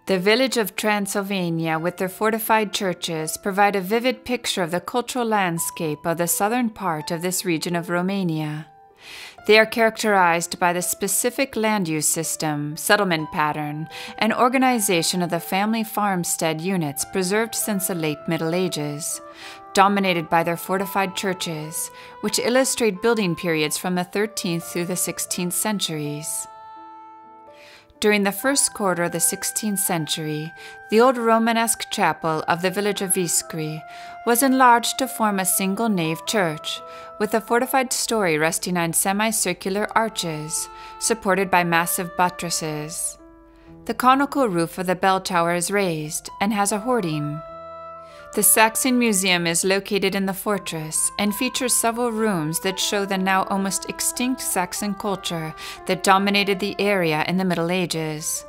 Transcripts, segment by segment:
The village of Transylvania with their fortified churches provide a vivid picture of the cultural landscape of the southern part of this region of Romania. They are characterized by the specific land use system, settlement pattern, and organization of the family farmstead units preserved since the late Middle Ages, dominated by their fortified churches, which illustrate building periods from the 13th through the 16th centuries. During the first quarter of the 16th century, the old Romanesque chapel of the village of Viscri was enlarged to form a single-nave church, with a fortified story resting on semicircular arches, supported by massive buttresses. The conical roof of the bell tower is raised and has a hoarding. The Saxon Museum is located in the fortress and features several rooms that show the now almost extinct Saxon culture that dominated the area in the Middle Ages.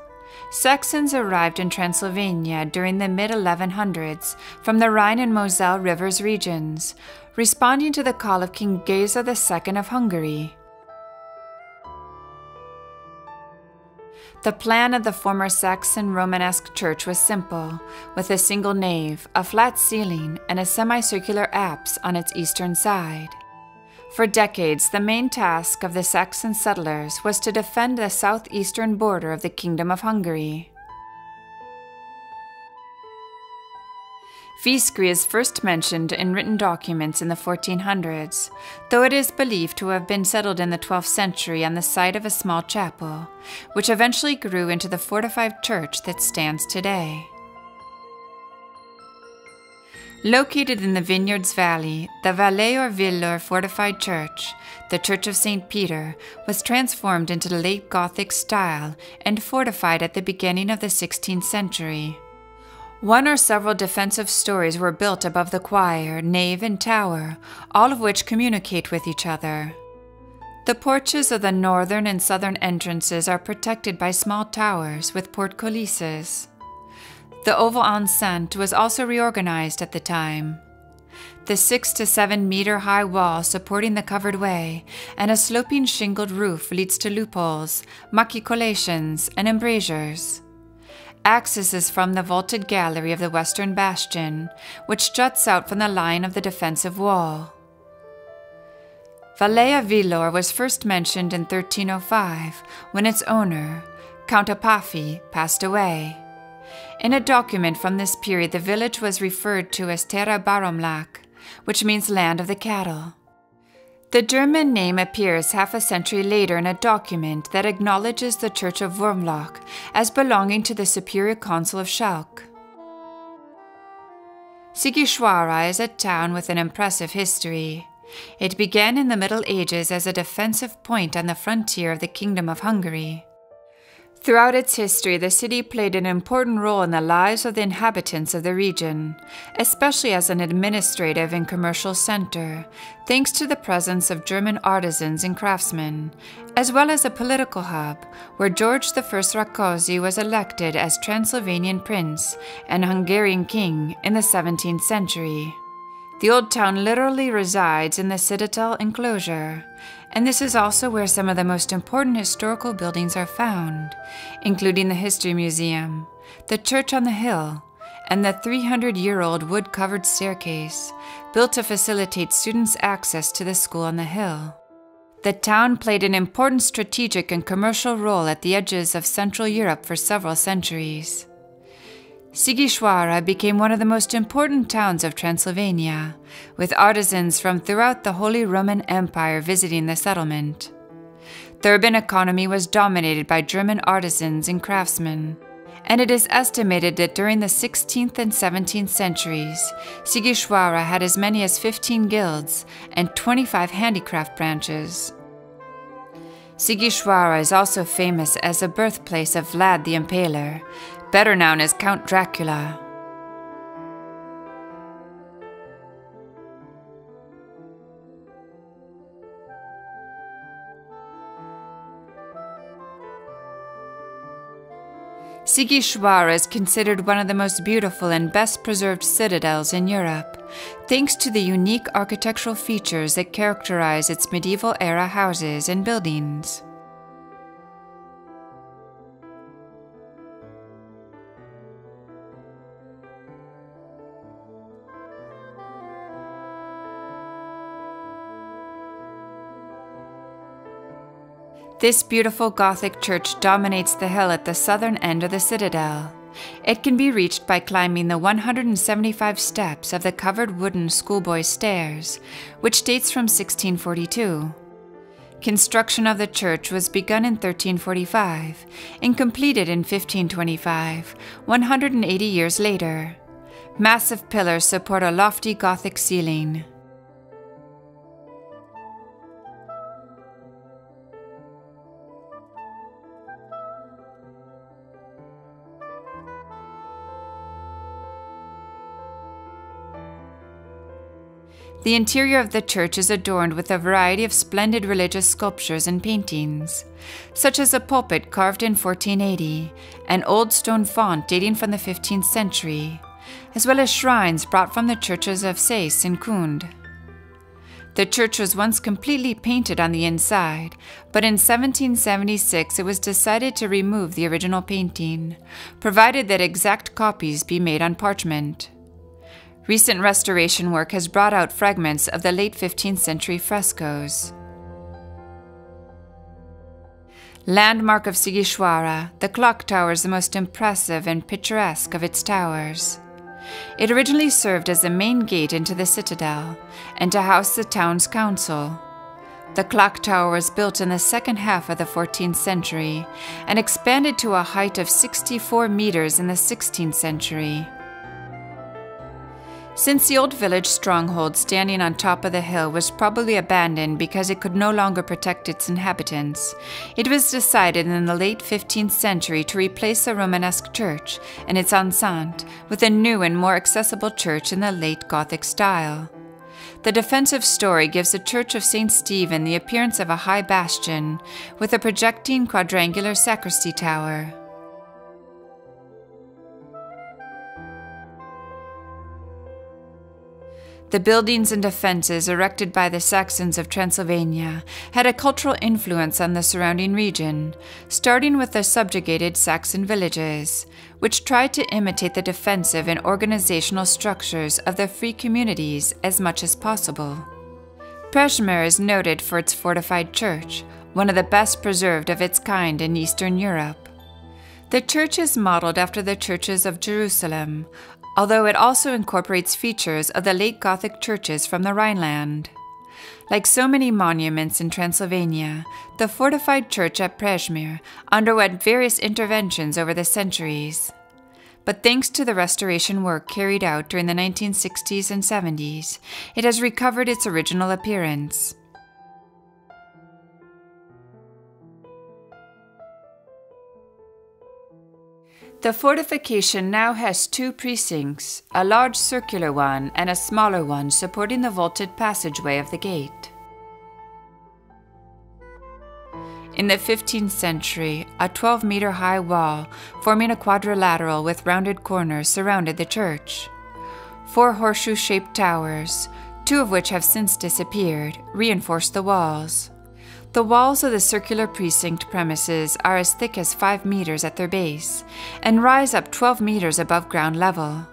Saxons arrived in Transylvania during the mid-1100s from the Rhine and Moselle rivers regions, responding to the call of King Geza II of Hungary. The plan of the former Saxon Romanesque church was simple, with a single nave, a flat ceiling, and a semicircular apse on its eastern side. For decades, the main task of the Saxon settlers was to defend the southeastern border of the Kingdom of Hungary. Viscri is first mentioned in written documents in the 1400s, though it is believed to have been settled in the 12th century on the site of a small chapel, which eventually grew into the fortified church that stands today. Located in the Vineyards Valley, the Vallée or Ville or fortified church, the Church of St. Peter, was transformed into the late Gothic style and fortified at the beginning of the 16th century. One or several defensive stories were built above the choir, nave, and tower, all of which communicate with each other. The porches of the northern and southern entrances are protected by small towers with portcullises. The oval enceinte was also reorganized at the time. The 6 to 7 meter high wall supporting the covered way and a sloping shingled roof leads to loopholes, machicolations, and embrasures. Access is from the vaulted gallery of the western bastion, which juts out from the line of the defensive wall. Vallea Villor was first mentioned in 1305, when its owner, Count Apafi, passed away. In a document from this period, the village was referred to as Terra Baromlak, which means land of the cattle. The German name appears half a century later in a document that acknowledges the Church of Wormloch as belonging to the Superior Council of Schalk. Sighișoara is a town with an impressive history. It began in the Middle Ages as a defensive point on the frontier of the Kingdom of Hungary. Throughout its history, the city played an important role in the lives of the inhabitants of the region, especially as an administrative and commercial center, thanks to the presence of German artisans and craftsmen, as well as a political hub, where George I Rákóczi was elected as Transylvanian prince and Hungarian king in the 17th century. The old town literally resides in the citadel enclosure, and this is also where some of the most important historical buildings are found, including the History Museum, the church on the hill, and the 300-year-old wood-covered staircase, built to facilitate students' access to the school on the hill. The town played an important strategic and commercial role at the edges of Central Europe for several centuries. Sighișoara became one of the most important towns of Transylvania, with artisans from throughout the Holy Roman Empire visiting the settlement. The urban economy was dominated by German artisans and craftsmen, and it is estimated that during the 16th and 17th centuries, Sighișoara had as many as 15 guilds and 25 handicraft branches. Sighișoara is also famous as the birthplace of Vlad the Impaler, better known as Count Dracula. Sighișoara is considered one of the most beautiful and best preserved citadels in Europe, thanks to the unique architectural features that characterize its medieval-era houses and buildings. This beautiful Gothic church dominates the hill at the southern end of the citadel. It can be reached by climbing the 175 steps of the covered wooden schoolboy stairs, which dates from 1642. Construction of the church was begun in 1345 and completed in 1525, 180 years later. Massive pillars support a lofty Gothic ceiling. The interior of the church is adorned with a variety of splendid religious sculptures and paintings, such as a pulpit carved in 1480, an old stone font dating from the 15th century, as well as shrines brought from the churches of Sais and Kund. The church was once completely painted on the inside, but in 1776 it was decided to remove the original painting, provided that exact copies be made on parchment. Recent restoration work has brought out fragments of the late 15th century frescoes. Landmark of Sigishwara, the clock tower is the most impressive and picturesque of its towers. It originally served as the main gate into the citadel and to house the town's council. The clock tower was built in the second half of the 14th century and expanded to a height of 64 meters in the 16th century. Since the old village stronghold standing on top of the hill was probably abandoned because it could no longer protect its inhabitants, it was decided in the late 15th century to replace the Romanesque church and its enceinte with a new and more accessible church in the late Gothic style. The defensive story gives the Church of St. Stephen the appearance of a high bastion with a projecting quadrangular sacristy tower. The buildings and defenses erected by the Saxons of Transylvania had a cultural influence on the surrounding region, starting with the subjugated Saxon villages, which tried to imitate the defensive and organizational structures of the free communities as much as possible. Przemyr is noted for its fortified church, one of the best preserved of its kind in Eastern Europe. The church is modeled after the churches of Jerusalem, although it also incorporates features of the late Gothic churches from the Rhineland. Like so many monuments in Transylvania, the fortified church at Przemyr underwent various interventions over the centuries. But thanks to the restoration work carried out during the 1960s and 70s, it has recovered its original appearance. The fortification now has two precincts, a large circular one and a smaller one supporting the vaulted passageway of the gate. In the 15th century, a 12-meter-high wall forming a quadrilateral with rounded corners surrounded the church. 4 horseshoe-shaped towers, 2 of which have since disappeared, reinforced the walls. The walls of the circular precinct premises are as thick as 5 meters at their base and rise up 12 meters above ground level.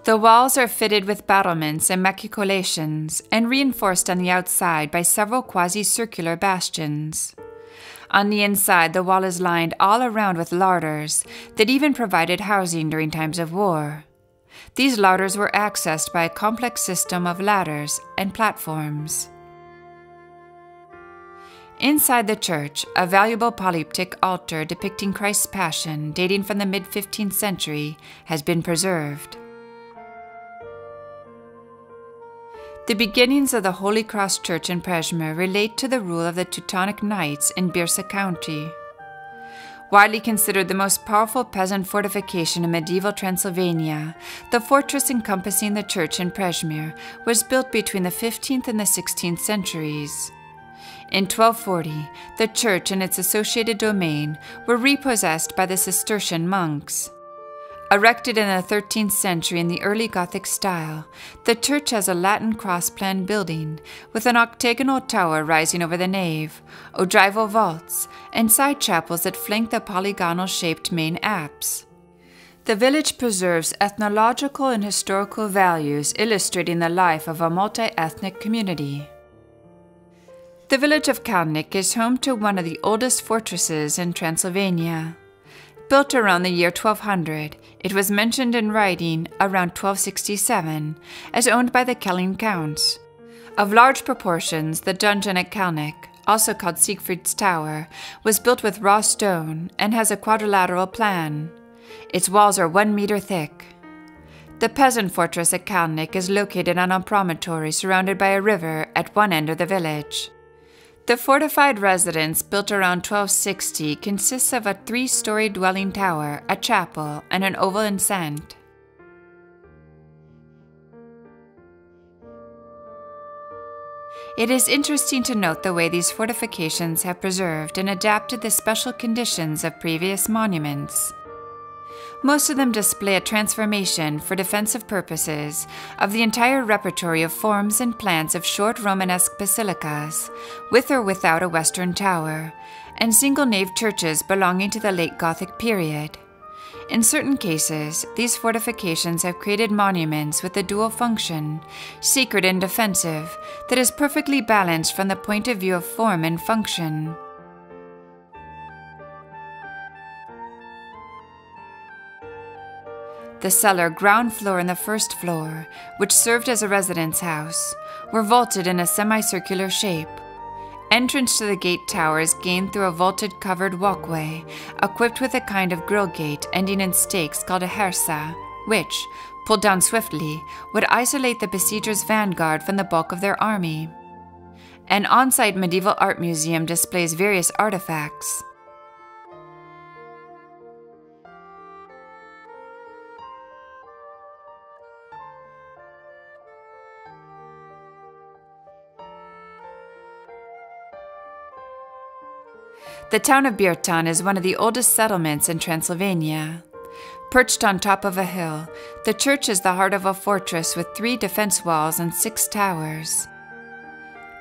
The walls are fitted with battlements and machicolations and reinforced on the outside by several quasi-circular bastions. On the inside, the wall is lined all around with larders that even provided housing during times of war. These larders were accessed by a complex system of ladders and platforms. Inside the church, a valuable polyptych altar depicting Christ's Passion, dating from the mid-15th century, has been preserved. The beginnings of the Holy Cross Church in Przemyr relate to the rule of the Teutonic Knights in Biersa County. Widely considered the most powerful peasant fortification in medieval Transylvania, the fortress encompassing the church in Przemyr was built between the 15th and the 16th centuries. In 1240, the church and its associated domain were repossessed by the Cistercian monks. Erected in the 13th century in the early Gothic style, the church has a Latin cross-plan building with an octagonal tower rising over the nave, ogival vaults, and side chapels that flank the polygonal-shaped main apse. The village preserves ethnological and historical values illustrating the life of a multi-ethnic community. The village of Carnac is home to one of the oldest fortresses in Transylvania. Built around the year 1200, it was mentioned in writing around 1267 as owned by the Kelling counts. Of large proportions, the dungeon at Carnac, also called Siegfried's Tower, was built with raw stone and has a quadrilateral plan. Its walls are 1 meter thick. The Peasant fortress at Carnac is located on a promontory surrounded by a river at one end of the village. The fortified residence, built around 1260, consists of a 3-story dwelling tower, a chapel, and an oval enceinte. It is interesting to note the way these fortifications have preserved and adapted the special conditions of previous monuments. Most of them display a transformation for defensive purposes of the entire repertory of forms and plans of short Romanesque basilicas, with or without a western tower, and single-nave churches belonging to the late Gothic period. In certain cases, these fortifications have created monuments with a dual function, sacred and defensive, that is perfectly balanced from the point of view of form and function. The cellar, ground floor, and the first floor, which served as a residence house, were vaulted in a semicircular shape. Entrance to the gate tower is gained through a vaulted covered walkway, equipped with a kind of grill gate ending in stakes called a hersa, which, pulled down swiftly, would isolate the besiegers' vanguard from the bulk of their army. An on-site medieval art museum displays various artifacts. The town of Burton is one of the oldest settlements in Transylvania. Perched on top of a hill, the church is the heart of a fortress with 3 defense walls and 6 towers.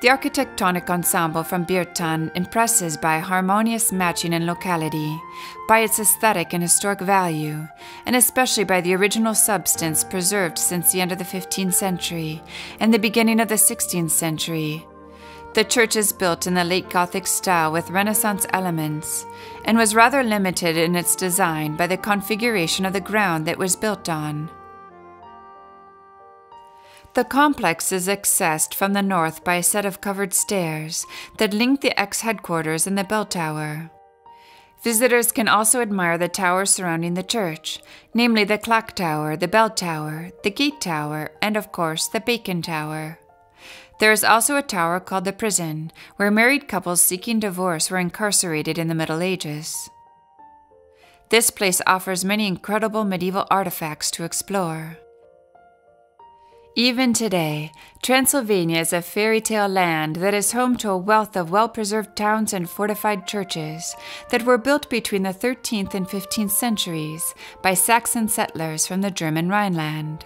The architectonic ensemble from Burton impresses by harmonious matching in locality, by its aesthetic and historic value, and especially by the original substance preserved since the end of the 15th century and the beginning of the 16th century. The church is built in the late Gothic style with Renaissance elements, and was rather limited in its design by the configuration of the ground that was built on. The complex is accessed from the north by a set of covered stairs that link the ex-headquarters and the bell tower. Visitors can also admire the towers surrounding the church, namely the clock tower, the bell tower, the gate tower, and of course the bacon tower. There is also a tower called the Prison, where married couples seeking divorce were incarcerated in the Middle Ages. This place offers many incredible medieval artifacts to explore. Even today, Transylvania is a fairy tale land that is home to a wealth of well-preserved towns and fortified churches that were built between the 13th and 15th centuries by Saxon settlers from the German Rhineland.